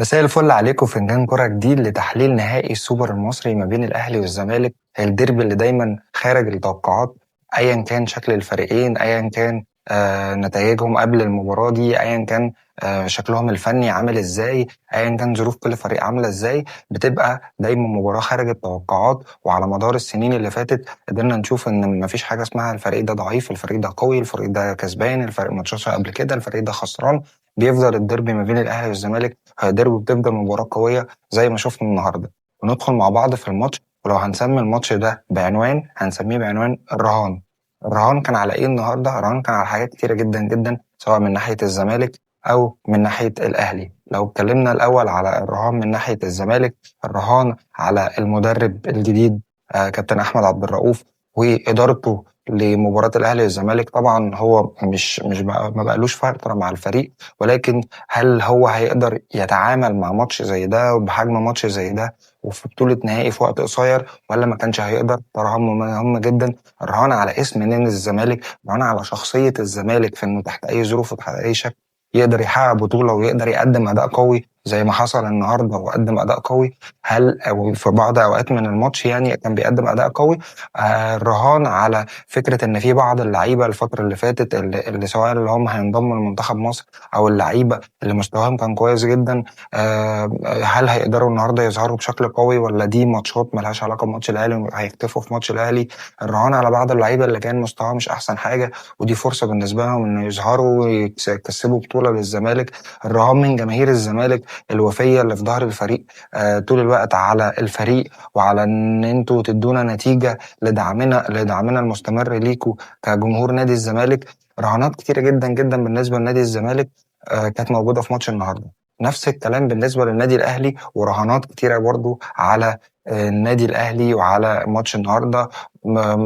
مساء الفل عليكم. فنجان كرة جديد لتحليل نهائي السوبر المصري ما بين الأهلي والزمالك، الديربي اللي دايما خارج التوقعات. أيا كان شكل الفريقين، أيا كان نتائجهم قبل المباراة دي، أيا كان شكلهم الفني عامل ازاي، أيا كان ظروف كل فريق عاملة ازاي، بتبقى دايما مباراة خارج التوقعات. وعلى مدار السنين اللي فاتت قدرنا نشوف إن مفيش حاجة اسمها الفريق ده ضعيف، الفريق ده قوي، الفريق ده كسبان، الفريق ماتشات قبل كده، الفريق ده خسران. بيفضل الديربي ما بين الأهلي والزمالك ديربي، بتفضل مباراة قوية زي ما شفنا النهاردة. وندخل مع بعض في الماتش، ولو هنسمي الماتش ده بعنوان هنسميه بعنوان الرهان. الرهان كان على ايه النهارده؟ الرهان كان على حاجات كتيرة جدا جدا، سواء من ناحية الزمالك او من ناحية الاهلي. لو اتكلمنا الاول على الرهان من ناحية الزمالك، الرهان على المدرب الجديد كابتن احمد عبد الرؤوف وادارته لمباراة الاهلي والزمالك. طبعا هو مش ما بقالوش فترة مع الفريق، ولكن هل هو هيقدر يتعامل مع ماتش زي ده وبحجم ماتش زي ده وفي بطولة نهائي في وقت قصير، ولا ما كانش هيقدر؟ طبعا مهم جدا. الرهان على اسم نادي الزمالك، الرهان على شخصية الزمالك في انه تحت اي ظروف وتحت اي شكل يقدر يحقق بطولة ويقدر يقدم اداء قوي زي ما حصل النهارده وقدم اداء قوي. هل او في بعض اوقات من الماتش يعني كان بيقدم اداء قوي. الرهان على فكرة ان في بعض اللعيبة الفترة اللي فاتت اللي سواء اللي هم هينضموا لمنتخب مصر او اللعيبه اللي مستواهم كان كويس جدا، هل هيقدروا النهارده يظهروا بشكل قوي، ولا دي ماتشات ملهاش علاقه بماتش الاهلي هيكتفوا في ماتش الاهلي؟ الرهان على بعض اللعيبه اللي كان مستواها مش احسن حاجه، ودي فرصه بالنسبه لهم انه يظهروا ويكسبوا بطوله للزمالك. الرهان من جماهير الزمالك الوفيه اللي في ظهر الفريق طول الوقت على الفريق، وعلى ان انتوا تدونا نتيجه لدعمنا المستمر ليكوا كجمهور نادي الزمالك. رهانات كتيره جدا جدا بالنسبه لنادي الزمالك كانت موجودة في ماتش النهاردة. نفس الكلام بالنسبة للنادي الأهلي، ورهانات كتيرة برضو على النادي الأهلي وعلى ماتش النهاردة.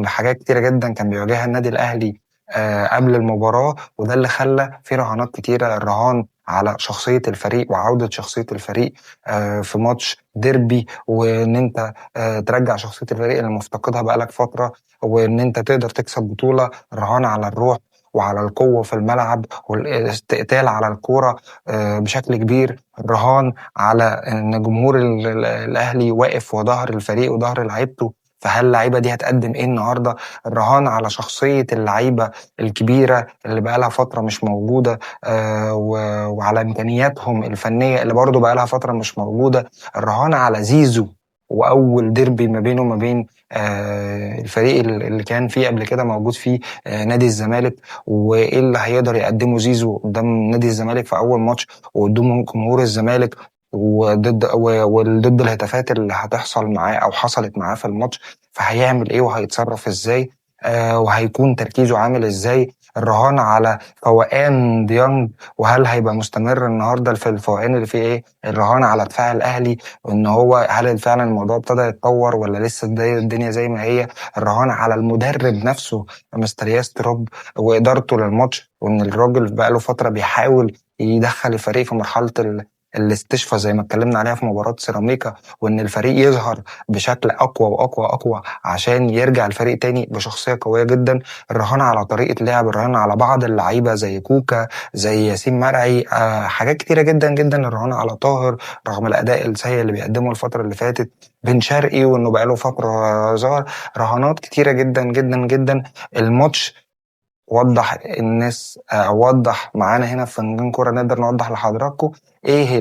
حاجات كتيرة جدا كان بيواجهها النادي الأهلي قبل المباراة، وده اللي خلى في رهانات كتيرة. الرهان على شخصية الفريق وعودة شخصية الفريق في ماتش ديربي، وإن أنت ترجع شخصية الفريق اللي مفتقدها بقالك فترة، وإن أنت تقدر تكسب بطولة. الرهان على الروح وعلى القوة في الملعب والاستقتال على الكورة بشكل كبير. الرهان على ان جمهور الاهلي واقف وظهر الفريق وظهر لعيبته، فهل اللعيبه دي هتقدم ايه النهارده؟ الرهان على شخصيه اللعيبه الكبيره اللي بقالها فتره مش موجوده، وعلى امكانياتهم الفنيه اللي برضه بقالها فتره مش موجوده. الرهان على زيزو واول ديربي ما بينه وما بين الفريق اللي كان فيه قبل كده موجود فيه نادي الزمالك، وايه اللي هيقدر يقدمه زيزو قدام نادي الزمالك في اول ماتش وقدام جمهور الزمالك، وضد الهتافات اللي هتحصل معاه او حصلت معاه في الماتش. فهيعمل ايه وهيتصرف ازاي؟ وهيكون تركيزه عامل ازاي؟ الرهان على فوقان ديانج، وهل هيبقى مستمر النهارده في الفوقان اللي فيه ايه؟ الرهان على دفاع الاهلي، وان هو هل فعلا الموضوع ابتدى يتطور ولا لسه الدنيا زي ما هي؟ الرهان على المدرب نفسه مستر ياستروب وادارته للماتش، وان الراجل بقاله فتره بيحاول يدخل الفريق في مرحله الاستشفاء زي ما اتكلمنا عليها في مباراة سيراميكا، وان الفريق يظهر بشكل اقوى واقوى اقوى عشان يرجع الفريق تاني بشخصية قوية جدا. الرهان على طريقة لعب، الرهان على بعض اللعيبة زي كوكا، زي ياسين مرعي، حاجات كتيرة جدا جدا. الرهان على طاهر رغم الاداء السيء اللي بيقدمه الفترة اللي فاتت، بن شرقي وانه بقاله فترة ظهر. رهانات كتيرة جدا جدا جدا. الماتش وضح الناس وضح معانا هنا في فنجان كورة، نقدر نوضح لحضراتكم ايه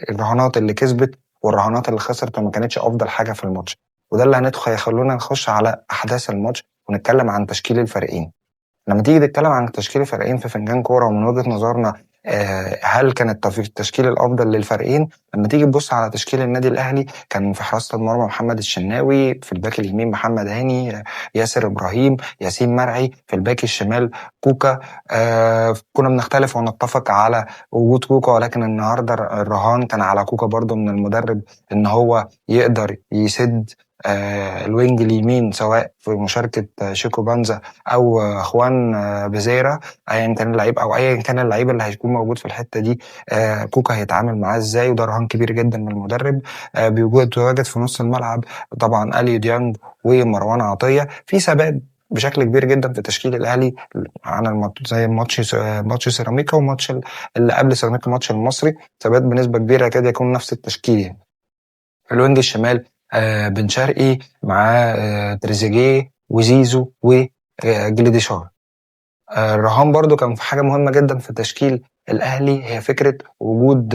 الرهانات اللي كسبت والرهانات اللي خسرت وما كانتش افضل حاجة في الماتش. وده اللي هيخلونا نخش على احداث الماتش ونتكلم عن تشكيل الفريقين. لما تيجي تتكلم عن تشكيل الفريقين في فنجان كورة ومن وجهة نظرنا، هل كان التشكيل الأفضل للفريقين؟ لما تيجي تبص على تشكيل النادي الأهلي، كان في حراسة المرمى محمد الشناوي، في الباك اليمين محمد هاني، ياسر إبراهيم، ياسين مرعي، في الباك الشمال كوكا. كنا بنختلف ونتفق على وجود كوكا، ولكن النهارده الرهان كان على كوكا برضو من المدرب ان هو يقدر يسد الوينج اليمين، سواء في مشاركة شيكو بانزا او خوان بزيرا. ايا كان اللعيب او ايا كان اللعيب اللي هيكون موجود في الحته دي، كوكا هيتعامل معاه ازاي؟ وده رهان كبير جدا من المدرب. بيتواجد في نص الملعب طبعا اليو ديانج ومروان عطيه، في ثبات بشكل كبير جدا في تشكيل الاهلي عن الماتش، زي ماتش سيراميكا وماتش اللي قبل سيراميكا، ماتش المصري، ثبات بنسبه كبيره كده يكون نفس التشكيل يعني. الوينج الشمال بن شرقي معاه تريزيجيه وزيزو وجليديشار. الرهان برضو كان في حاجه مهمه جدا في تشكيل الاهلي، هي فكره وجود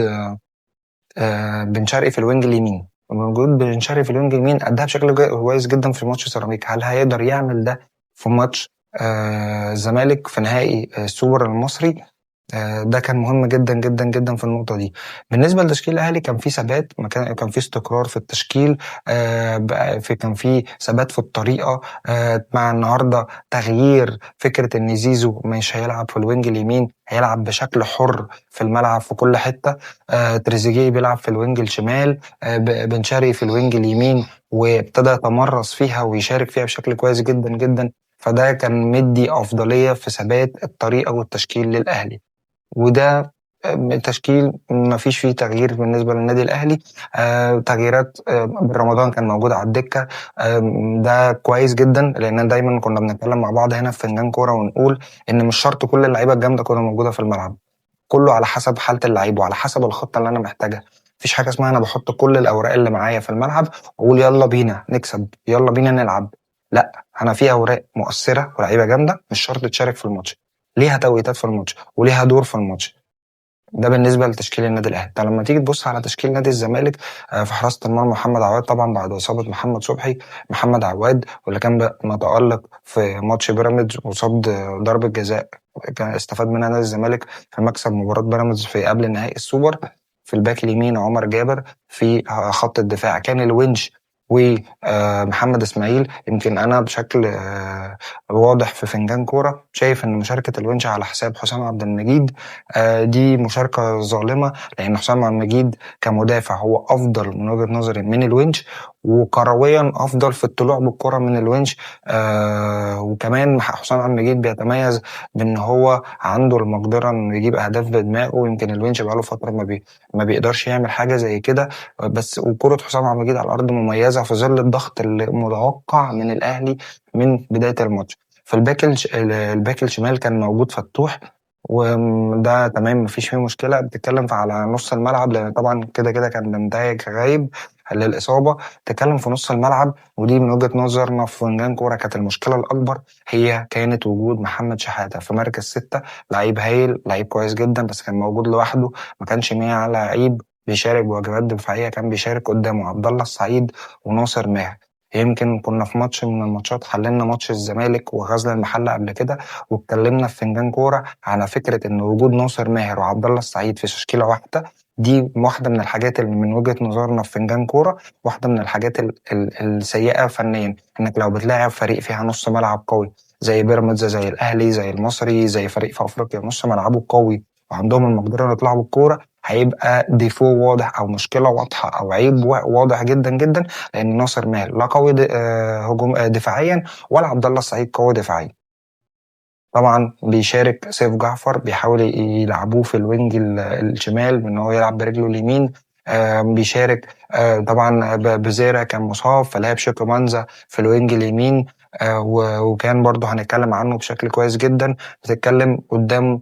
بن شرقي في الوينج اليمين. وجود بن شرقي في الوينج اليمين أداها بشكل كويس جدا في ماتش سيراميكا. هل هيقدر يعمل ده في ماتش الزمالك في نهائي السوبر المصري؟ ده كان مهم جدا جدا جدا في النقطة دي. بالنسبة لتشكيل الأهلي كان في ثبات، كان في استقرار في التشكيل، كان في ثبات في الطريقة. مع النهاردة تغيير فكرة إن زيزو مش هيلعب في الوينج اليمين، هيلعب بشكل حر في الملعب في كل حتة. تريزيجيه بيلعب في الوينج الشمال، بن شرقي في الوينج اليمين، وابتدى يتمرس فيها ويشارك فيها بشكل كويس جدا جدا. فده كان مدي أفضلية في ثبات الطريقة والتشكيل للأهلي. وده تشكيل ما فيش فيه تغيير بالنسبة للنادي الأهلي. تغييرات بن رمضان كان موجود على الدكة. ده كويس جدا، لأن دايما كنا بنتكلم مع بعض هنا في فنجان كورة ونقول إن مش شرط كل اللعيبة الجامدة تكون موجودة في الملعب، كله على حسب حالة اللعيب وعلى حسب الخطة اللي أنا محتاجها. مفيش حاجة اسمها أنا بحط كل الأوراق اللي معايا في الملعب وأقول يلا بينا نكسب يلا بينا نلعب. لا، أنا في أوراق مؤثرة ولاعيبة جامدة مش شرط تشارك في الماتش، ليها توقيتات في الماتش وليها دور في الماتش. ده بالنسبه لتشكيل النادي الاهلي. طب لما تيجي تبص على تشكيل نادي الزمالك، في حراسه المرمى محمد عواد طبعا بعد اصابه محمد صبحي. محمد عواد واللي كان متالق في ماتش بيراميدز وصد ضربه جزاء كان استفاد منها نادي الزمالك في مكسب مباراه بيراميدز في قبل نهائي السوبر. في الباك اليمين عمر جابر، في خط الدفاع كان الونش ومحمد اسماعيل. يمكن انا بشكل واضح في فنجان كوره شايف ان مشاركه الونش على حساب حسام عبد المجيد دي مشاركة ظالمة، لأن حسام عبد المجيد كمدافع هو أفضل من وجهة نظري من الونش، وكرويا أفضل في الطلوع بالكرة من الونش. وكمان حسام عبد المجيد بيتميز بأن هو عنده المقدرة إنه يجيب أهداف بدماغه، ويمكن الونش بقاله فترة ما بيقدرش يعمل حاجة زي كده. بس وكرة حسام عبد المجيد على الأرض مميزة في ظل الضغط المتوقع من الأهلي من بداية الماتش. في الباك الشمال كان موجود فتوح، وده تمام مفيش فيه مشكلة. بتتكلم على نص الملعب، لأن طبعا كده كده كان بنتائج غايب للإصابة. تتكلم في نص الملعب، ودي من وجهة نظرنا في فنجان كورة كانت المشكلة الأكبر، هي كانت وجود محمد شحاتة في مركز 6. لعيب هايل، لعيب كويس جدا، بس كان موجود لوحده، ما كانش معاه لعيب بيشارك بواجبات دفاعية. كان بيشارك قدامه عبد الله السعيد وناصر ماهر. يمكن كنا في ماتش من الماتشات حللنا ماتش الزمالك وغزل المحلة قبل كده، واتكلمنا في فنجان كورة على فكرة إن وجود ناصر ماهر وعبد الله السعيد في تشكيلة واحدة دي واحدة من الحاجات اللي من وجهة نظرنا في فنجان كورة، واحدة من الحاجات السيئة فنيا. إنك لو بتلاعب فريق فيها نص ملعب قوي زي بيراميدز زي الأهلي زي المصري زي فريق في أفريقيا نص ملعبه قوي وعندهم المقدرة إنه يطلعوا بالكورة، هيبقى ديفو واضح أو مشكلة واضحة أو عيب واضح جدا جدا، لأن ناصر ماهر لا قوي هجوم دفاعيا، ولا عبد الله السعيد قوي دفاعيا. طبعا بيشارك سيف جعفر، بيحاول يلعبوه في الوينج الشمال ان هو يلعب برجله اليمين. بيشارك طبعا بزيرة كان مصاب فلعب شيكو مانزا في الوينج اليمين. وكان برضه هنتكلم عنه بشكل كويس جدا. بتتكلم قدام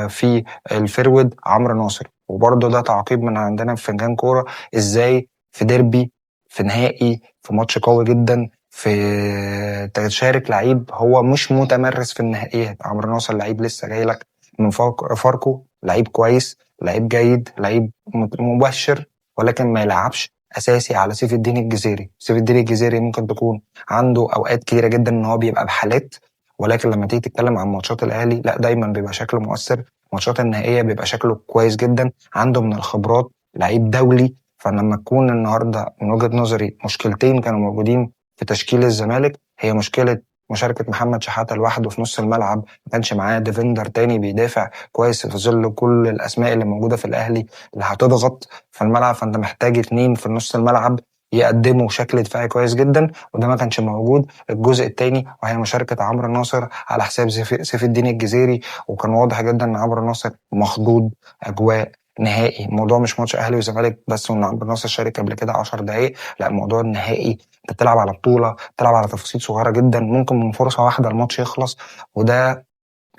في الفيرود عمرو ناصر، وبرضه ده تعقيب من عندنا في فنجان كورة. ازاي في ديربي في نهائي في ماتش قوي جدا في تشارك لعيب هو مش متمرس في النهائيات؟ عمرو ناصر لعيب لسه جاي لك من فاركو، لعيب كويس، لعيب جيد، لعيب مبشر، ولكن ما يلعبش اساسي على سيف الدين الجزيري. سيف الدين الجزيري ممكن تكون عنده اوقات كتيره جدا ان هو بيبقى بحالات، ولكن لما تيجي تتكلم عن ماتشات الاهلي لا، دايما بيبقى شكله مؤثر. ماتشات النهائيه بيبقى شكله كويس جدا، عنده من الخبرات، لعيب دولي. فلما تكون النهارده من وجهه نظري مشكلتين كانوا موجودين في تشكيل الزمالك، هي مشكله مشاركة محمد شحاتة لوحده في نص الملعب، ما كانش معاه ديفندر تاني بيدافع كويس في ظل كل الأسماء اللي موجودة في الأهلي اللي هتضغط في الملعب. فأنت محتاج اتنين في نص الملعب يقدموا شكل دفاعي كويس جدا، وده ما كانش موجود. الجزء الثاني وهي مشاركة عمرو ناصر على حساب سيف الدين الجزيري، وكان واضح جدا ان عمرو ناصر مخضوض اجواء نهائي. الموضوع مش ماتش اهلي وزمالك بس وان عمرو ناصر شارك قبل كده 10 دقائق، لا الموضوع النهائي، انت بتلعب على بطوله، بتلعب على تفاصيل صغيره جدا، ممكن من فرصه واحده الماتش يخلص. وده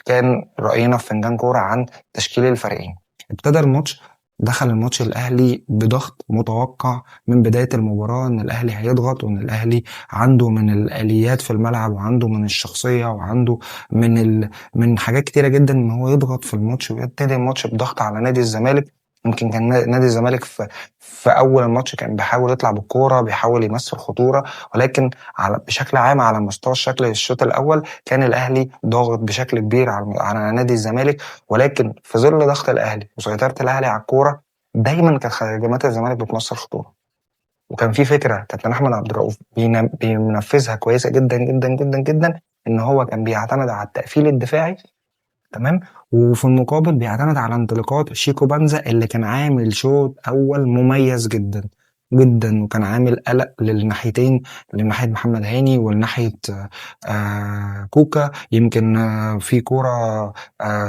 كان رأينا في فنجان كورة عن تشكيل الفريقين. ابتدى الماتش، دخل الماتش الأهلي بضغط متوقع من بداية المباراة، إن الأهلي هيضغط وإن الأهلي عنده من الآليات في الملعب وعنده من الشخصية وعنده من حاجات كتيرة جدا إن هو يضغط في الماتش ويبتدي الماتش بضغط على نادي الزمالك. يمكن كان نادي الزمالك في أول الماتش كان بيحاول يطلع بالكورة، بيحاول يمثل خطورة، ولكن بشكل عام على مستوى الشكل الشوط الأول كان الاهلي ضاغط بشكل كبير على نادي الزمالك. ولكن في ظل ضغط الاهلي وسيطره الاهلي على الكوره، دايما كانت هجمات الزمالك بتمثل خطوره. وكان في فكره كابتن احمد عبد الرؤوف بينفذها كويسه جدا جدا جدا جدا، ان هو كان بيعتمد على التقفيل الدفاعي، تمام، وفي المقابل بيعتمد على انطلاقات شيكو بانزا اللي كان عامل شوط اول مميز جدا جدا، وكان عامل قلق للناحيتين، لناحيه محمد هاني ولناحيه كوكا. يمكن في كوره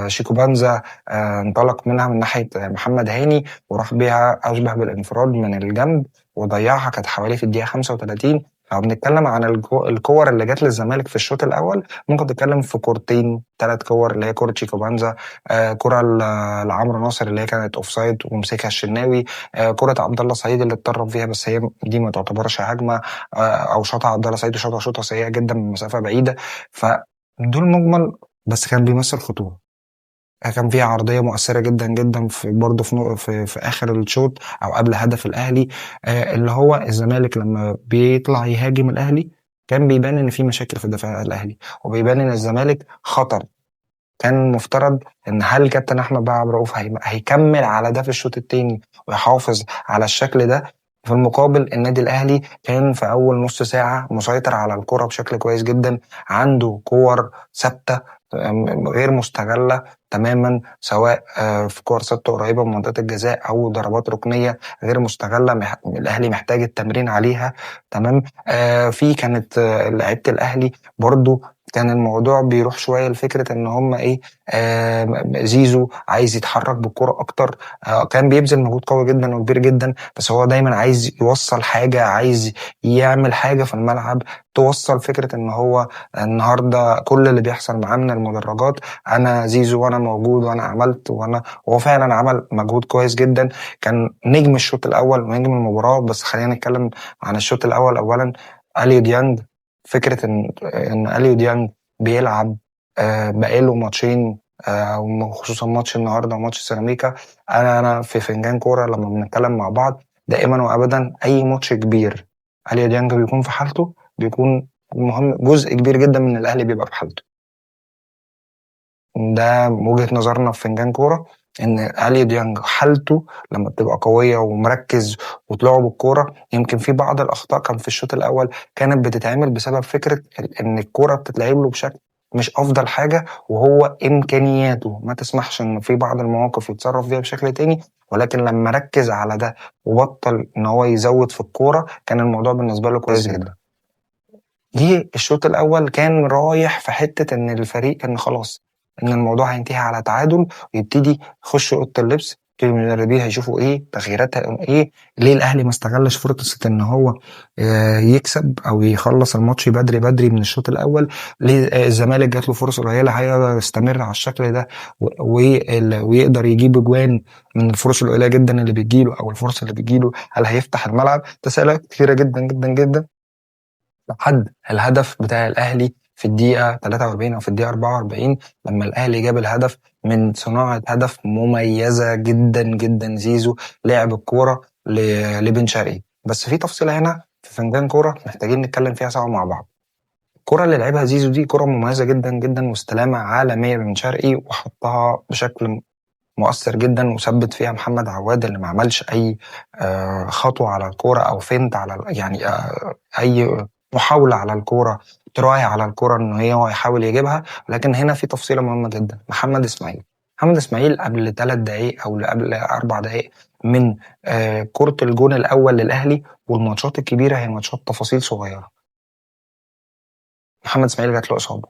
شيكو بانزا انطلق منها من ناحيه محمد هاني وراح بيها اشبه بالانفراد من الجنب وضيعها، كانت حوالي في الدقيقه 35. لو بنتكلم عن الكور اللي جت للزمالك في الشوط الاول، ممكن تتكلم في كورتين 3 كور، اللي هي كوره شيكو بانزا، كوره لعمرو ناصر اللي هي كانت اوفسايد ومسكها الشناوي، كوره عبد الله سعيد اللي اتطرف فيها بس هي دي ما تعتبرش هجمه، او شاطها عبد الله سعيد وشاطها شوطه سيئه جدا من مسافه بعيده. فدول مجمل، بس كان بيمثل خطوره. كان فيها عرضيه مؤثره جدا جدا في برضه في اخر الشوط او قبل هدف الاهلي، اللي هو الزمالك لما بيطلع يهاجم الاهلي كان بيبان ان في مشاكل في الدفاع الاهلي، وبيبان ان الزمالك خطر. كان مفترض ان هل كابتن احمد بقى عبد الرؤوف هيكمل على ده في الشوط التاني ويحافظ على الشكل ده. في المقابل النادي الاهلي كان في اول نص ساعه مسيطر على الكره بشكل كويس جدا، عنده كور ثابته غير مستغله تماما، سواء في كور ثابته قريبه من منطقه الجزاء او ضربات ركنيه غير مستغله الاهلي محتاج التمرين عليها. تمام. في كانت لعيبه الاهلي برضو كان الموضوع بيروح شويه لفكره ان هم ايه، زيزو عايز يتحرك بالكرة اكتر، كان بيبذل مجهود قوي جدا وكبير جدا، بس هو دايما عايز يوصل حاجه، عايز يعمل حاجه في الملعب توصل فكره ان هو النهارده كل اللي بيحصل معاه من المدرجات انا زيزو وانا موجود وانا عملت وانا. هو فعلا عمل مجهود كويس جدا، كان نجم الشوط الاول ونجم المباراه. بس خلينا نتكلم عن الشوط الاول اولا. اليو ديانج، فكره ان اليو ديانج بيلعب بقاله ماتشين، وخصوصا ماتش النهارده وماتش سيراميكا. انا في فنجان كوره لما بنتكلم مع بعض دائما وابدا اي ماتش كبير اليو ديانج بيكون في حالته، بيكون مهم، جزء كبير جدا من الاهلي بيبقى في حالته. ده وجهة نظرنا في فنجان كورة، ان علي ديانج حالته لما بتبقى قوية ومركز وطلعوا بالكورة. يمكن في بعض الاخطاء كان في الشوط الاول كانت بتتعمل بسبب فكرة ان الكورة بتتلعب له بشكل مش افضل حاجة، وهو امكانياته ما تسمحش ان في بعض المواقف يتصرف فيها بشكل تاني. ولكن لما ركز على ده وبطل ان هو يزود في الكورة كان الموضوع بالنسبة له كويس جدا. جه الشوط الاول كان رايح في حته ان الفريق ان خلاص ان الموضوع هينتهي على تعادل، ويبتدي يخش اوضه اللبس، المدربين هيشوفوا ايه تغييراتها ايه، ليه الاهلي ما استغلش فرصه ان هو يكسب او يخلص الماتش بدري بدري من الشوط الاول، ليه الزمالك جات له فرصه قليله هيقدر يستمر على الشكل ده ويقدر يجيب اجوان من الفرص القليله جدا اللي بتجيله او الفرصه اللي بتجيله، هل هيفتح الملعب؟ تساؤلات كتيره جدا جدا جدا لحد الهدف بتاع الأهلي في الدقيقة 43 أو في الدقيقة 44 لما الأهلي جاب الهدف من صناعة هدف مميزة جدا جدا. زيزو لعب الكورة لبن شرقي. بس في تفصيلة هنا في فنجان كورة محتاجين نتكلم فيها سوا مع بعض. الكرة اللي لعبها زيزو دي كرة مميزة جدا جدا واستلامة عالمية من شرقي، وحطها بشكل مؤثر جدا وثبت فيها محمد عواد اللي ما عملش اي خطوه على الكوره او فنت على يعني اي محاوله على الكوره، تراي على الكوره ان هو يحاول يجيبها. لكن هنا في تفصيله مهمه جدا. محمد اسماعيل قبل 3 دقائق او قبل 4 دقائق من كره الجون الاول للاهلي، والماتشات الكبيره هي ماتشات تفاصيل صغيره. محمد اسماعيل جات له اصابه،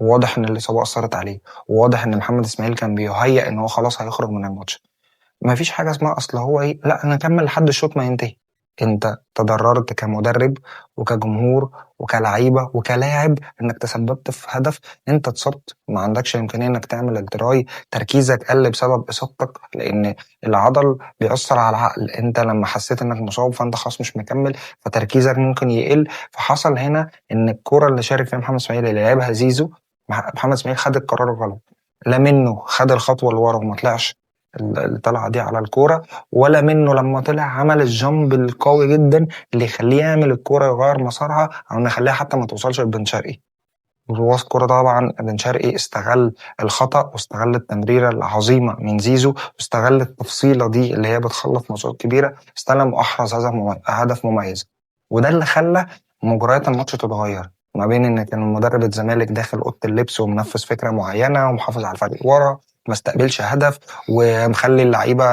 وواضح ان الاصابه اثرت عليه، وواضح ان محمد اسماعيل كان بيهيأ ان هو خلاص هيخرج من الماتش. ما فيش حاجه اسمها اصل هو ايه، لا انا اكمل لحد الشوط ما ينتهي. انت تضررت كمدرب وكجمهور وكلعيبه وكلاعب انك تسببت في هدف، انت اتصبت ما عندكش امكانيه انك تعمل التراي، تركيزك قل بسبب اصابتك، لان العضل بيأثر على العقل. انت لما حسيت انك مصاب فانت خلاص مش مكمل، فتركيزك ممكن يقل. فحصل هنا ان الكرة اللي شارك فيها محمد اسماعيل اللي لعبها زيزو، محمد اسماعيل خد القرار غلط. لا منه خد الخطوه لورا وما طلعش الطلعه دي على الكوره، ولا منه لما طلع عمل الجامب القوي جدا اللي يخليه يعمل الكوره يغير مسارها او يخليها حتى ما توصلش لبن شرقي. جواز كورة طبعا بن شرقي استغل الخطأ واستغل التمريرة العظيمة من زيزو واستغل التفصيلة دي اللي هي بتخلص ماتشات كبيرة، استلم وأحرز هدف مميز. وده اللي خلى مجريات الماتش تتغير، ما بين ان كان مدرب الزمالك داخل اوضه اللبس ومنفذ فكره معينه ومحافظ على الفريق ورا، ما استقبلش هدف، ومخلي اللعيبه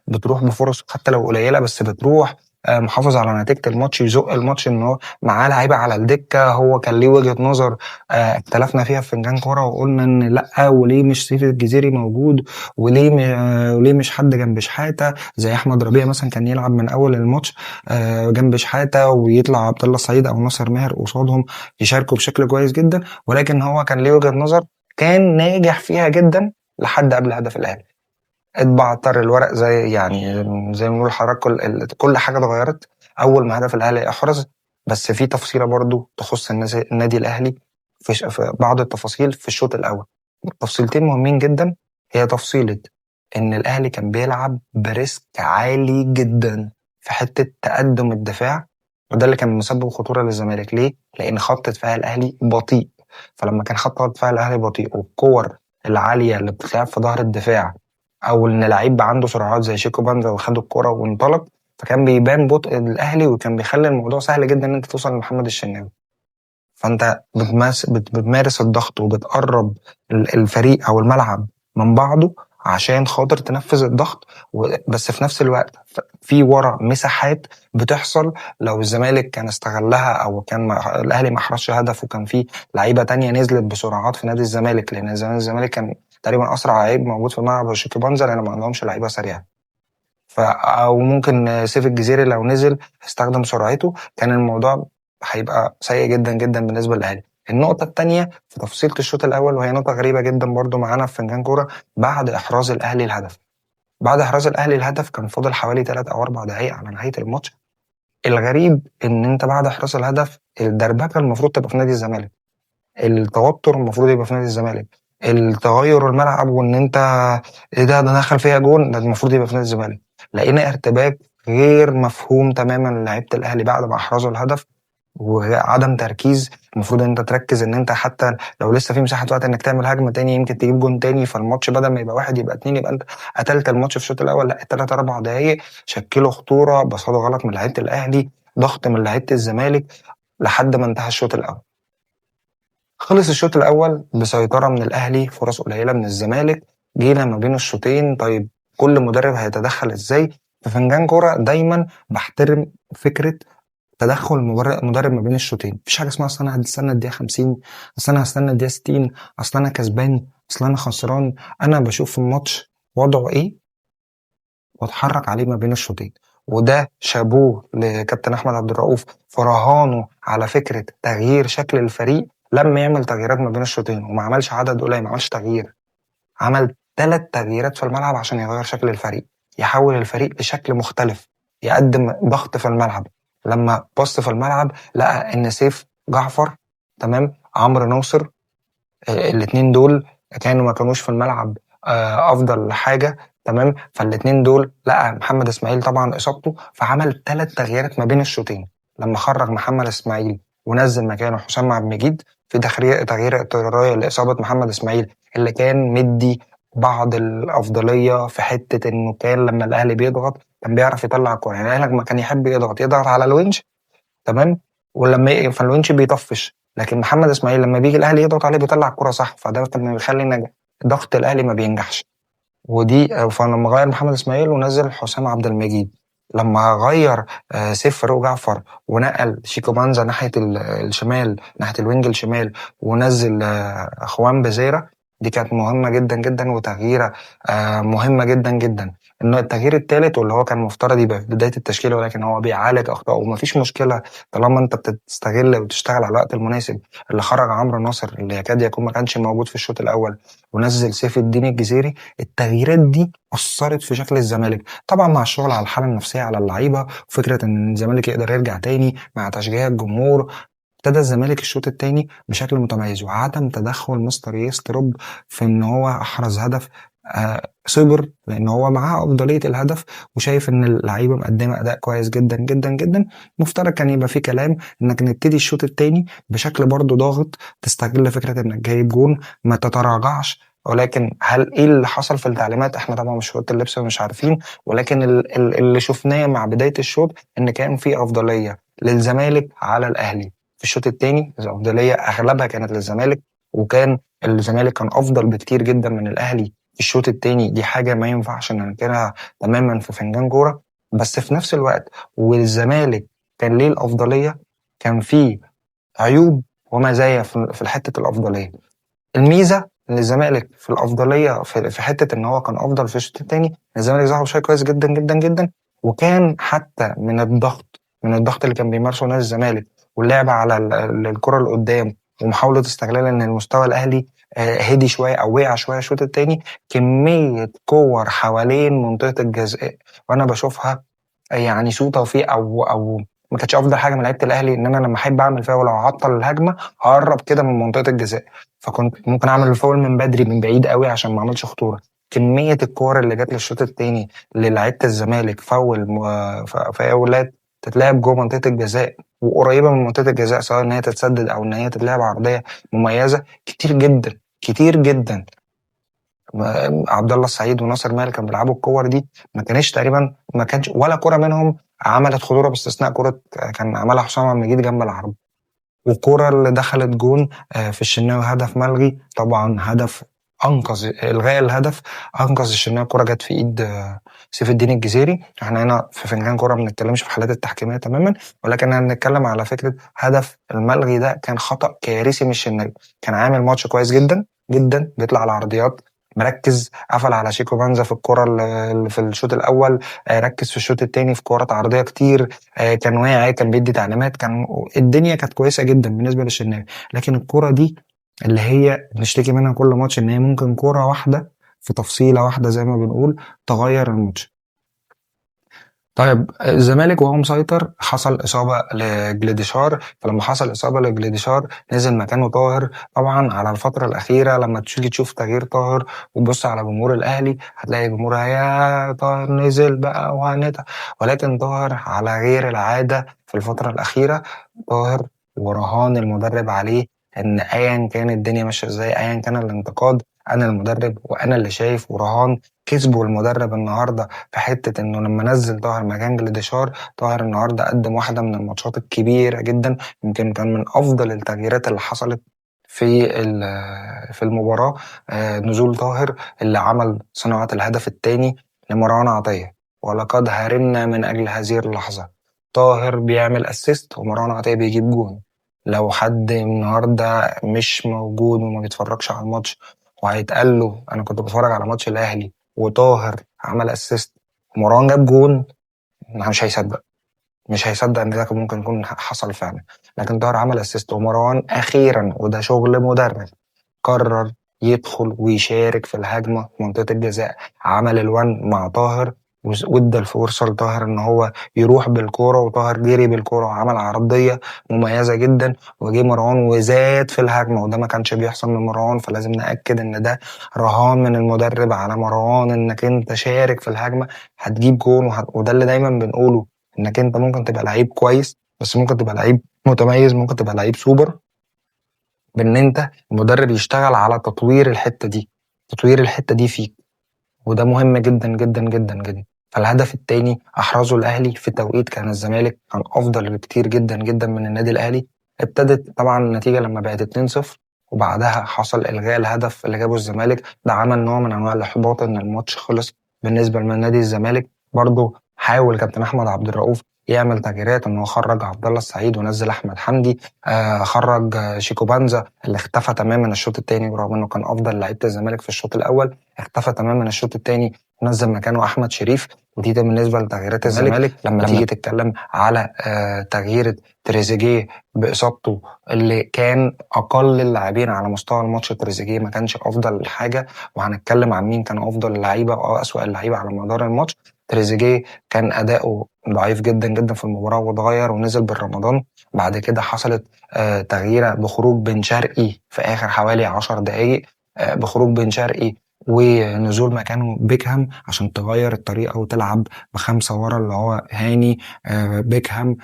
بتروح بفرص حتى لو قليله بس بتروح، محافظ على نتيجه الماتش، يزق الماتش ان هو معاه لعيبه على الدكه. هو كان ليه وجهه نظر اختلفنا فيها في فنجان كوره وقلنا ان لا، وليه مش سيف الجزيري موجود، وليه مش حد جنب شحاته زي احمد ربيع مثلا كان يلعب من اول الماتش جنب شحاته ويطلع عبد الله السعيد او ناصر ماهر قصادهم يشاركوا بشكل كويس جدا. ولكن هو كان ليه وجهه نظر كان ناجح فيها جدا لحد قبل هدف الاهلي. اتبعتر الورق زي يعني زي ما بنقول حضرتك، كل حاجه اتغيرت اول ما هدف الاهلي احرز. بس في تفصيله برضو تخص النادي الاهلي في بعض التفاصيل في الشوط الاول. تفصيلتين مهمين جدا، هي تفصيله ان الاهلي كان بيلعب بريسك عالي جدا في حته تقدم الدفاع، وده اللي كان مسبب خطوره للزمالك. ليه؟ لان خط دفاع الاهلي بطيء. فلما كان خط دفاع الاهلي بطيء والكور العاليه اللي بتتلعب في ظهر الدفاع، او ان لعيب عنده سرعات زي شيكو بانزا وخد الكرة وانطلق، فكان بيبان بطء الاهلي وكان بيخلي الموضوع سهل جدا ان انت توصل لمحمد الشناوي. فانت بتمارس الضغط وبتقرب الفريق او الملعب من بعضه عشان خاطر تنفذ الضغط. بس في نفس الوقت في ورا مساحات بتحصل لو الزمالك كان استغلها، او كان الاهلي ما احرزش هدف وكان في لعيبه تانية نزلت بسرعات في نادي الزمالك، لان الزمالك كان تقريبا اسرع لعيب موجود في الملعب هو شيكي بانزا، لان ما عندهمش لعيبه سريعه. او ممكن سيف الجزيري لو نزل استخدم سرعته كان الموضوع هيبقى سيء جدا جدا بالنسبه للاهلي. النقطه الثانيه في تفصيله الشوط الاول، وهي نقطه غريبه جدا برضو معانا في فنجان كوره، بعد احراز الاهلي الهدف. بعد احراز الاهلي الهدف كان فاضل حوالي 3 او 4 دقائق على نهايه الماتش. الغريب ان انت بعد احراز الهدف الدربكه المفروض تبقى في نادي الزمالك، التوتر المفروض يبقى في نادي الزمالك، التغير الملعب وان انت ايه ده دخل فيها جون، ده المفروض يبقى في نادي الزمالك. لقينا ارتباك غير مفهوم تماما لعيبه الاهلي بعد ما احرزوا الهدف، وعدم تركيز. المفروض ان انت تركز ان انت حتى لو لسه في مساحه وقت انك تعمل هجمه تاني يمكن تجيب جون تاني، فالماتش بدل ما يبقى واحد يبقى اتنين، يبقى انت قتلت الماتش في الشوط الاول. لا، التلات اربع دقايق شكلوا خطوره، بصادوا غلط من لعيبه الاهلي، ضغط من لعيبه الزمالك، لحد ما انتهى الشوط الاول. خلص الشوط الأول بسيطرة من الأهلي، فرص قليلة من الزمالك. جينا ما بين الشوطين، طيب كل مدرب هيتدخل إزاي؟ في فنجان كورة دايما بحترم فكرة تدخل مدرب ما بين الشوطين. مفيش حاجة اسمها أصل أنا هستنى الدقيقة 50، أصل أنا هستنى الدقيقة 60، أصل أنا كسبان، أصل أنا خسران. أنا بشوف الماتش وضعه إيه واتحرك عليه ما بين الشوطين. وده شابوه لكابتن احمد عبد الرؤوف في رهانه على فكره تغيير شكل الفريق لما يعمل تغييرات ما بين الشوطين، وما عملش عدد قليل، ما عملش تغيير، عمل 3 تغييرات في الملعب عشان يغير شكل الفريق، يحول الفريق لشكل مختلف، يقدم ضغط في الملعب. لما بص في الملعب لقى ان سيف جعفر، تمام، عمرو ناصر، الاتنين دول ما كانوش في الملعب افضل حاجه، تمام. فالاتنين دول لقى محمد اسماعيل طبعا اصابته، فعمل 3 تغييرات ما بين الشوطين. لما خرج محمد اسماعيل ونزل مكانه حسام عبد المجيد في تغيير اضطراريه لاصابه محمد اسماعيل اللي كان مدي بعض الافضليه في حته انه كان لما الاهلي بيضغط كان بيعرف يطلع الكوره. يعني الاهلي لما كان يحب يضغط على الونش، تمام، ولما فالونش بيطفش، لكن محمد اسماعيل لما بيجي الاهلي يضغط عليه بيطلع الكرة صح، فده كان بيخلي ان ضغط الاهلي ما بينجحش. فلما غير محمد اسماعيل ونزل حسام عبد المجيد، لما غير سيف فاروق جعفر ونقل شيكو بانزا ناحيه الشمال، ناحيه الوينج الشمال، ونزل اخوان بزيرة، دي كانت مهمه جدا جدا وتغييره مهمه جدا جدا. إن التغيير التالت واللي هو كان مفترض يبقى في بداية التشكيلة، ولكن هو بيعالج أخطائه ومفيش مشكلة طالما أنت بتستغل وتشتغل على الوقت المناسب. اللي خرج عمرو ناصر اللي يكاد يكون ما كانش موجود في الشوط الأول، ونزل سيف الدين الجزيري. التغييرات دي أثرت في شكل الزمالك، طبعا مع الشغل على الحالة النفسية على اللعيبة، وفكرة إن الزمالك يقدر يرجع تاني مع تشجيع الجمهور. ابتدى الزمالك الشوط الثاني بشكل متميز، وعدم تدخل مستر يستروب في ان هو احرز هدف. صبر لان هو معاه افضليه الهدف، وشايف ان اللعيبه مقدمه اداء كويس جدا جدا جدا. مفترض كان يبقى في كلام انك نبتدي الشوط الثاني بشكل برضه ضاغط، تستغل فكره انك جايب جون، ما تتراجعش. ولكن هل ايه اللي حصل في التعليمات؟ احنا طبعا مش في اوضه اللبس ومش عارفين، ولكن اللي شفناه مع بدايه الشوط ان كان في افضليه للزمالك على الاهلي. في الشوط الثاني الافضليه اغلبها كانت للزمالك، وكان الزمالك كان افضل بكتير جدا من الاهلي في الشوط الثاني. دي حاجه ما ينفعش ننكرها تماما في فنجان كوره. بس في نفس الوقت والزمالك كان ليه الافضليه، كان فيه عيوب ومزايا في حته الافضليه. الميزه ان الزمالك في الافضليه في حته ان هو كان افضل في الشوط الثاني، الزمالك ظهر بشكل كويس جدا جدا جدا. وكان حتى من الضغط اللي كان بيمارسه نادي الزمالك، واللعب على الكره اللي قدام، ومحاوله استغلال ان المستوى الاهلي هدي شويه او وقع شويه الشوط الثاني. كميه كور حوالين منطقه الجزاء وانا بشوفها يعني سوء توفيق او ما كانتش افضل حاجه من لعيبه الاهلي. ان انا لما احب اعمل فاول او اعطل الهجمه هقرب كده من منطقه الجزاء، فكنت ممكن اعمل الفاول من بدري من بعيد قوي عشان ما اعملش خطوره. كميه الكور اللي جت للشوط الثاني للعيبه الزمالك فاولات تتلعب جوه منطقه الجزاء وقريبه من منطقه الجزاء، سواء ان هي تتسدد او ان هي تتلعب عرضيه مميزه، كتير جدا كتير جدا. عبد الله السعيد وناصر ماهر كانوا بيلعبوا الكور دي، ما كانش تقريبا، ما كانش ولا كرة منهم عملت خطورة باستثناء كرة كان عملها حسام عبد المجيد جنب العرض. والكرة اللي دخلت جون في الشناوي هدف ملغي طبعا، هدف انقذ الغاء الهدف، انقذ الشناوي. الكرة جت في ايد سيف الدين الجزيري. احنا هنا في فنجان كرة ما بنتكلمش في حالات التحكيمية تماما، ولكن احنا بنتكلم على فكرة هدف الملغي ده كان خطأ كارثي من الشناوي. كان عامل ماتش كويس جدا جدا، بيطلع على العرضيات مركز، قفل على شيكو بانزا في الكرة اللي في الشوط الاول، ركز في الشوط الثاني في كرات عرضية كتير، كان واعي، كان بيدي تعليمات، كان الدنيا كانت كويسه جدا بالنسبه للشناوي. لكن الكره دي اللي هي بنشتكي منها كل ماتش، ان هي ممكن كره واحده في تفصيله واحده زي ما بنقول تغير الماتش. طيب الزمالك وهو مسيطر حصل إصابة لجليديشار، فلما حصل إصابة لجليديشار نزل مكانه طاهر. طبعا على الفترة الأخيرة لما تيجي تشوف تغيير طاهر وتبص على جمهور الأهلي، هتلاقي جمهور يا طاهر نزل بقى وهنتها. ولكن طاهر على غير العادة في الفترة الأخيرة. طاهر ورهان المدرب عليه إن أيا كان الدنيا ماشية إزاي، أيا كان الانتقاد، أنا المدرب وأنا اللي شايف. ورهان كسبوا المدرب النهارده في حته انه لما نزل طاهر مكان جلديشار. طاهر النهارده قدم واحده من الماتشات الكبيره جدا، يمكن كان من افضل التغييرات اللي حصلت في المباراه. نزول طاهر اللي عمل صناعه الهدف الثاني لمروان عطيه. ولقد هرمنا من اجل هذه اللحظه. طاهر بيعمل اسيست ومروان عطيه بيجيب جون. لو حد النهارده مش موجود وما بيتفرجش على الماتش وهيتقال له انا كنت بتفرج على ماتش الاهلي وطاهر عمل اسيست ومروان جاب جون، مش هيصدق. مش هيصدق ان ده كان ممكن يكون حصل فعلا. لكن طاهر عمل اسيست ومروان اخيرا، وده شغل مدرب، قرر يدخل ويشارك في الهجمة في منطقة الجزاء. عمل الوان مع طاهر وادى الفرصة لطاهر ان هو يروح بالكورة، وطاهر جري بالكورة وعمل عرضية مميزة جدا. وجه مروان وزاد في الهجمة، وده ما كانش بيحصل من مروان. فلازم نأكد ان ده رهان من المدرب على مروان، انك انت شارك في الهجمة هتجيب جون. وده اللي دايما بنقوله، انك انت ممكن تبقى لعيب كويس، بس ممكن تبقى لعيب متميز، ممكن تبقى لعيب سوبر، بان انت المدرب يشتغل على تطوير الحته دي، تطوير الحته دي فيك. وده مهم جدا جدا جدا جدا. فالهدف الثاني احرزه الاهلي في توقيت كان الزمالك كان افضل بكتير جدا جدا من النادي الاهلي. ابتدت طبعا النتيجه لما بقت 2-0، وبعدها حصل الغاء الهدف اللي جابه الزمالك. ده عمل نوع من انواع الاحباط ان الماتش خلص بالنسبه لنادي الزمالك. برضه حاول كابتن احمد عبد الرؤوف يعمل تغييرات، ان هو خرج عبد الله السعيد ونزل احمد حمدي، خرج شيكو بانزا اللي اختفى تماما الشوط الثاني، برغم انه كان افضل لعيبه الزمالك في الشوط الاول، اختفى تماما الشوط الثاني، نزل مكانه احمد شريف. ودي ده بالنسبه لتغييرات الزمالك. لما تيجي تتكلم على تغيير تريزيجيه باصابته، اللي كان اقل اللاعبين على مستوى الماتش تريزيجيه ما كانش افضل حاجه. وهنتكلم عن مين كان افضل اللعيبه او اسوأ اللعيبه على مدار الماتش. تريزيجيه كان اداؤه ضعيف جدا جدا في المباراه واتغير ونزل بالرمضان. بعد كده حصلت تغييره بخروج بن شرقي في اخر حوالي 10 دقائق، بخروج بن شرقي ونزول مكانه بيكهام عشان تغير الطريقه وتلعب ب5 ورا، اللي هو هاني، بيكهام،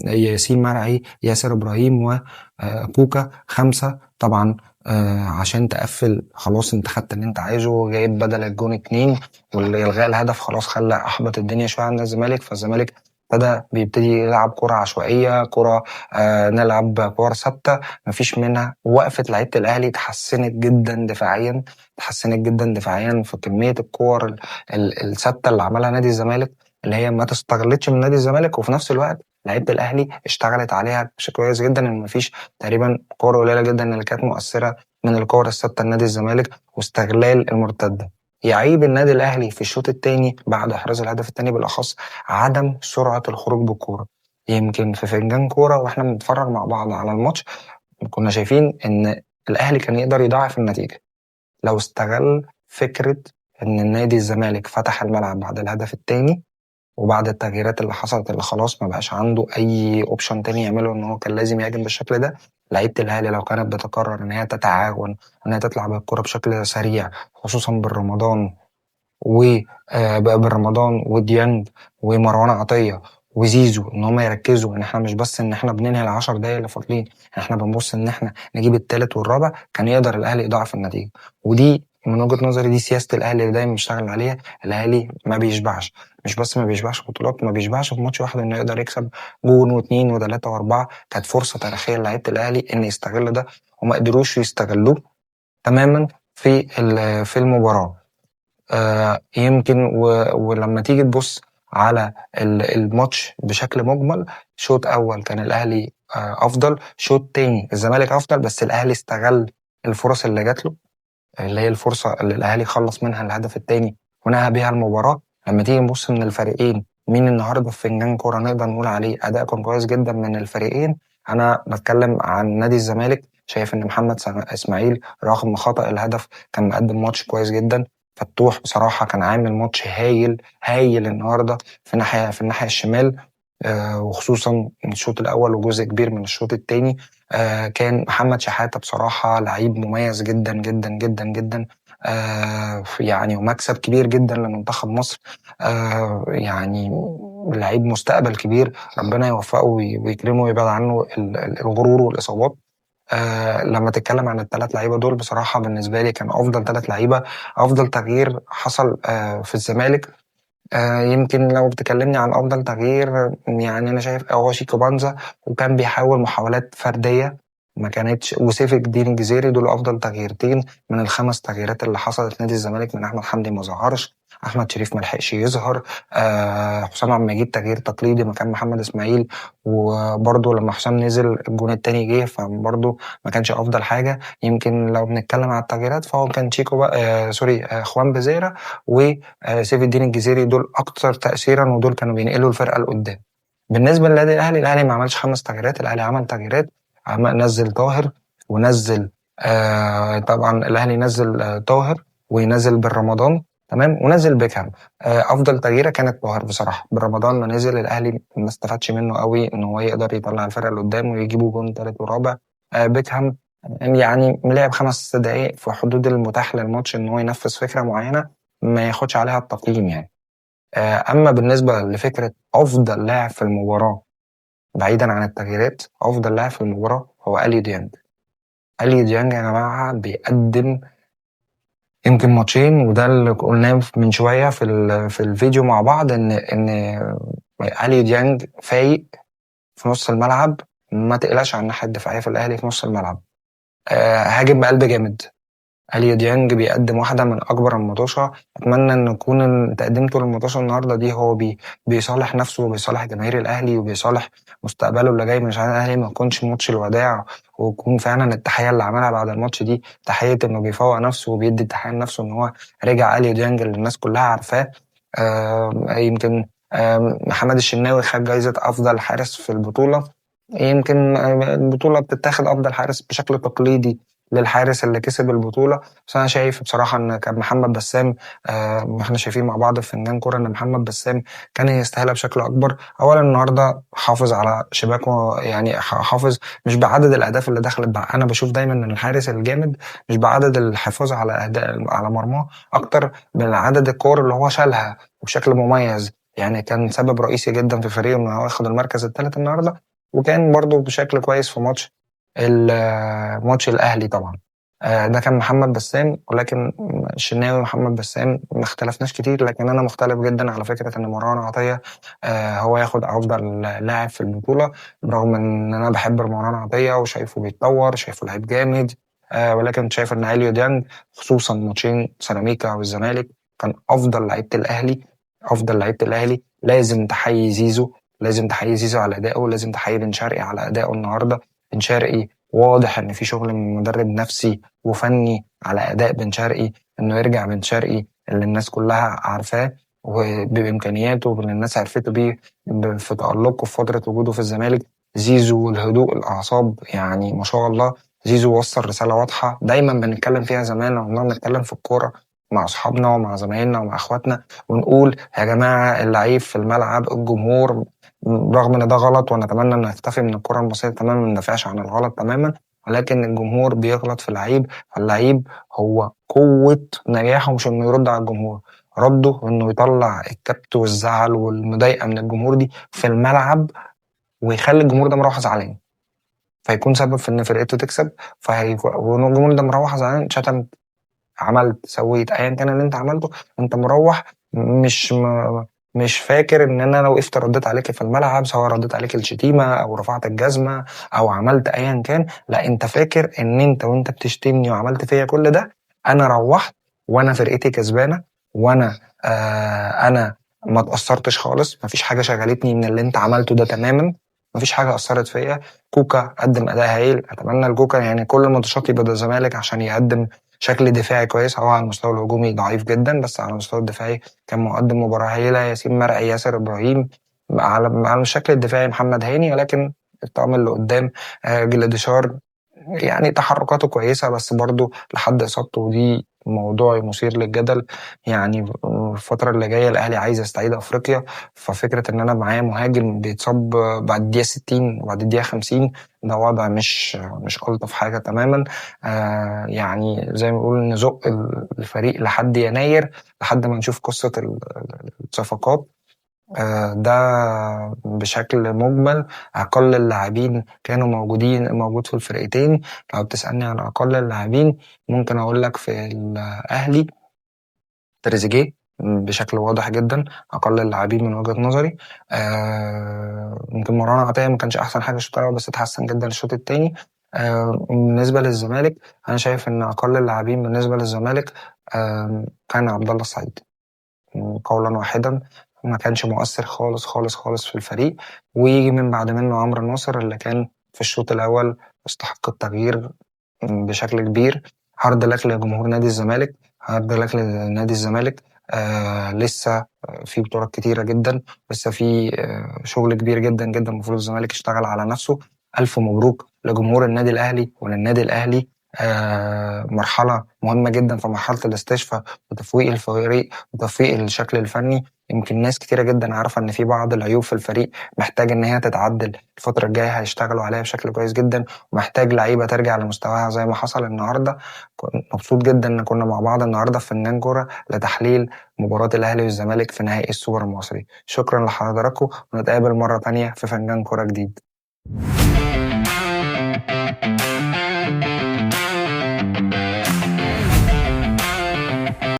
ياسين مرعي، ياسر ابراهيم، وكوكا 5 طبعا. عشان تقفل خلاص، انت خدت اللي انت عايزه، جايب بدل الجون 2، والغاء الهدف خلاص خلى احبط الدنيا شويه عند الزمالك. فالزمالك بيبتدي يلعب كرة عشوائية، كرة نلعب كرة ثابتة مفيش منها. وقفة لعيبة الأهلي اتحسنت جدا دفاعيا، في كمية الكور الثابتة اللي عملها نادي الزمالك، اللي هي ما تستغلتش من نادي الزمالك. وفي نفس الوقت لعيبة الأهلي اشتغلت عليها بشكل كويس جدا، إن مفيش تقريبا كورة قليلة جدا اللي كانت مؤثرة من الكور الثابتة لنادي الزمالك واستغلال المرتدة. يعيب النادي الأهلي في الشوط الثاني بعد إحراز الهدف الثاني بالأخص عدم سرعة الخروج بالكورة. يمكن في فنجان كورة واحنا بنتفرج مع بعض على الماتش كنا شايفين ان الاهلي كان يقدر يضاعف النتيجة لو استغل فكرة ان النادي الزمالك فتح الملعب بعد الهدف الثاني، وبعد التغييرات اللي حصلت اللي خلاص ما بقاش عنده اي اوبشن تاني يعمله، ان هو كان لازم يهاجم بالشكل ده. لعيبه الاهلي لو كانت بتقرر ان هي تتعاون، ان هي تطلع بالكرة بشكل سريع، خصوصا بالرمضان بالرمضان وديانج ومروان عطية وزيزو، ان هم يركزوا ان احنا مش بس ان احنا بننهي ال10 دقايق اللي فاضلين، احنا بنبص ان احنا نجيب الثالث والرابع، كان يقدر الاهلي يضاعف النتيجة. ودي من وجهة نظري دي سياسة الاهلي اللي دايما بيشتغل عليها. الاهلي ما بيشبعش، مش بس ما بيشبعش بطولات، ما بيشبعش في ماتش واحد انه يقدر يكسب جون واثنين وثلاثة واربعة. كانت فرصة تاريخية لعيبة الاهلي ان يستغل ده، وما قدروش يستغلوه تماما في المباراة. يمكن ولما تيجي تبص على الماتش بشكل مجمل، شوط اول كان الاهلي افضل، شوط تاني الزمالك افضل، بس الاهلي استغل الفرص اللي جات له، اللي هي الفرصه اللي الاهلي خلص منها الهدف الثاني ونهى بيها المباراه. لما تيجي نبص من الفريقين مين النهارده في فنجان كوره نقدر نقول عليه اداء كان كويس جدا من الفريقين، انا بتكلم عن نادي الزمالك. شايف ان محمد اسماعيل رغم خطأ الهدف كان مقدم ماتش كويس جدا. فتوح بصراحه كان عامل ماتش هايل النهارده في الناحيه الشمال، وخصوصا الشوط الاول وجزء كبير من الشوط الثاني. كان محمد شحاتة بصراحة لعيب مميز جدا جدا جدا جدا، يعني ومكسب كبير جدا لمنتخب مصر. يعني لعيب مستقبل كبير، ربنا يوفقه ويكرمه ويبعد عنه الغرور والإصابات. لما تتكلم عن الثلاث لعيبة دول بصراحة بالنسبة لي كان أفضل 3 لعيبة. أفضل تغيير حصل في الزمالك، يمكن لو بتكلمني عن أفضل تغيير، يعني أنا شايف هو شيكو بانزا، وكان بيحاول محاولات فردية ما كانتش، وسيف الدين الجزيري. دول أفضل تغييرتين من ال5 تغييرات اللي حصلت في نادي الزمالك. من أحمد حمدي ما ظهرش، أحمد شريف ما لحقش يظهر، حسام عبد المجيد تغيير تقليدي مكان محمد إسماعيل، وبرضه لما حسام نزل الجون التاني جه فبرضه ما كانش أفضل حاجة. يمكن لو بنتكلم على التغييرات فهو كان شيكو سوري خوان بزيرة وسيف الدين الجزيري، دول اكتر تاثيرا، ودول كانوا بينقلوا الفرقه لقدام. بالنسبه للنادي الاهلي، الاهلي ما عملش 5 تغييرات، الاهلي عمل تغييرات، نزل طاهر ونزل طبعا الاهلي نزل طاهر ونزل بالرمضان تمام، ونزل بيكهام. افضل تغييره كانت طاهر بصراحه. بالرمضان ما نزل الاهلي ما استفادش منه قوي ان هو يقدر يطلع الفرقه لقدام ويجيبوا جون ثالث ورابع. بيكهام يعني لعب 5 دقائق في حدود المتاح للماتش ان هو ينفذ فكره معينه، ما ياخدش عليها التقييم يعني. اما بالنسبه لفكره افضل لاعب في المباراه بعيدا عن التغييرات، افضل لاعب في المباراه هو اليو ديانج. اليو ديانج يا جماعه بيقدم يمكن ماتشين، وده اللي قلناه من شويه في الفيديو مع بعض، ان اليو ديانج فايق في نص الملعب. ما تقلقش عن الناحيه الدفاعيه في الاهلي في نص الملعب، هاجم بقلب جامد، اليو ديانج بيقدم واحدة من أكبر المطوشة. أتمنى إن يكون تقديمته للمطوشة النهاردة دي هو بيصالح نفسه وبيصالح جماهير الأهلي وبيصالح مستقبله اللي جاي من شان الأهلي، ما يكونش ماتش الوداع، ويكون فعلا التحية اللي عملها بعد الماتش دي تحية إنه بيفوق نفسه وبيدي التحية لنفسه إن هو رجع اليو ديانج اللي الناس كلها عارفاه. يمكن محمد الشناوي خد جايزة أفضل حارس في البطولة. يمكن البطولة بتتاخد أفضل حارس بشكل تقليدي للحارس اللي كسب البطولة، بس أنا شايف بصراحة إن كان محمد بسام، إحنا شايفين مع بعض في فنجان كورة إن محمد بسام كان يستاهلها بشكل أكبر. أولا النهاردة حافظ على شباكه، يعني حافظ مش بعدد الأهداف اللي دخلت بقى. أنا بشوف دايما إن الحارس الجامد مش بعدد الحفاظ على على مرماه أكتر من عدد الكور اللي هو شالها وبشكل مميز. يعني كان سبب رئيسي جدا في فريقه إنه هو ياخد المركز الثالث النهارده، وكان برضو بشكل كويس في ماتش الأهلي طبعا. ده كان محمد بسام. ولكن الشناوي ومحمد بسام ما اختلفناش كتير، لكن أنا مختلف جدا على فكرة إن مروان عطية هو ياخد أفضل لاعب في البطولة، برغم إن أنا بحب مروان عطية وشايفه بيتطور، شايفه لعيب جامد. ولكن شايف إن أليو ديانج خصوصا ماتشين سيراميكا والزمالك كان أفضل لعيبة الأهلي. أفضل لعيبة الأهلي لازم تحيي زيزو، لازم تحيي زيزو على أدائه، لازم تحيي بن شرقي على أدائه النهاردة. بن شرقي واضح إن في شغل من مدرب نفسي وفني على أداء بن شرقي، إنه يرجع بن شرقي اللي الناس كلها عارفاه وبإمكانياته واللي الناس عرفته بيه في تألقه في فترة وجوده في الزمالك. زيزو والهدوء الأعصاب، يعني ما شاء الله. زيزو وصل رسالة واضحة دايما بنتكلم فيها زمان لما بنتكلم في الكورة مع أصحابنا ومع زمايلنا ومع إخواتنا، ونقول يا جماعة اللعيب في الملعب الجمهور، رغم ان ده غلط ونتمنى ان نختفي من الكرة المصرية تماما، ما ندافعش عن الغلط تماما، ولكن الجمهور بيغلط في اللعيب. فاللعيب هو قوة نجاحه مش انه يرد على الجمهور، رده انه يطلع الكبت والزعل والمضايقة من الجمهور دي في الملعب، ويخلي الجمهور ده مروح زعلان، فيكون سبب في ان فرقته تكسب. والجمهور ده مروح زعلان، شتم، عملت، سويت، ايا كان اللي انت عملته، انت مروح مش مش فاكر ان انا لو وقفت رديت عليك في الملعب، سواء رديت عليك الشتيمه او رفعت الجزمه او عملت ايا كان، لا انت فاكر ان انت وانت بتشتمني وعملت فيا كل ده انا روحت وانا فرقتي كسبانه، وانا انا ما اتأثرتش خالص، مفيش حاجه شغلتني من اللي انت عملته ده تماما، مفيش حاجه اثرت فيا. كوكا قدم اداء هايل، اتمنى الكوكا يعني كل الماتشات يبقى الزمالك عشان يقدم شكل دفاعي كويس. هو على المستوى الهجومي ضعيف جدا، بس على المستوى الدفاعي كان مقدم مباراة هايلة. ياسين مرعي، ياسر إبراهيم، على الشكل الدفاعي محمد هاني. ولكن الطقم اللي قدام جلاديشار يعني تحركاته كويسة، بس برضه لحد إصابته، ودي موضوع مثير للجدل. يعني الفترة اللي جاية الأهلي عايز يستعيد أفريقيا، ففكرة إن أنا معايا مهاجم بيتصاب بعد الدقيقة 60 وبعد الدقيقة 50 ده وضع مش ألطف حاجة تماما. يعني زي ما بنقول نزق الفريق لحد يناير لحد ما نشوف قصة الصفقات. ده بشكل مجمل أقل اللاعبين كانوا موجود في الفرقتين. لو بتسألني عن أقل اللاعبين ممكن أقول لك في الأهلي تريزيجيه بشكل واضح جدا أقل اللاعبين من وجهة نظري. ممكن مروان عطية ما كانش أحسن حاجة الشوط الأول، بس اتحسن جدا الشوط التاني. بالنسبة للزمالك أنا شايف إن أقل اللاعبين بالنسبة للزمالك كان عبد الله السعيد، قولا واحدا ما كانش مؤثر خالص خالص خالص في الفريق. ويجي من بعد منه عمرو الناصر اللي كان في الشوط الأول يستحق التغيير بشكل كبير. هارد لك لجمهور نادي الزمالك، هارد لك لنادي الزمالك. لسه في بطولات كتيرة جدا، لسه في شغل كبير جدا جدا المفروض الزمالك يشتغل على نفسه. ألف مبروك لجمهور النادي الأهلي وللنادي الأهلي. مرحلة مهمة جدا في مرحلة الاستشفاء وتفويق الفريق وتفويق الشكل الفني. يمكن ناس كتيرة جدا عارفة ان في بعض العيوب في الفريق محتاج ان هي تتعدل، الفترة الجاية هيشتغلوا عليها بشكل كويس جدا، ومحتاج لعيبة ترجع لمستواها زي ما حصل النهاردة. مبسوط جدا ان كنا مع بعض النهاردة في فنان كورة لتحليل مباراة الاهلي والزمالك في نهائي السوبر المصري. شكرا لحضراتكم، ونتقابل مرة تانية في فنان كورة جديد.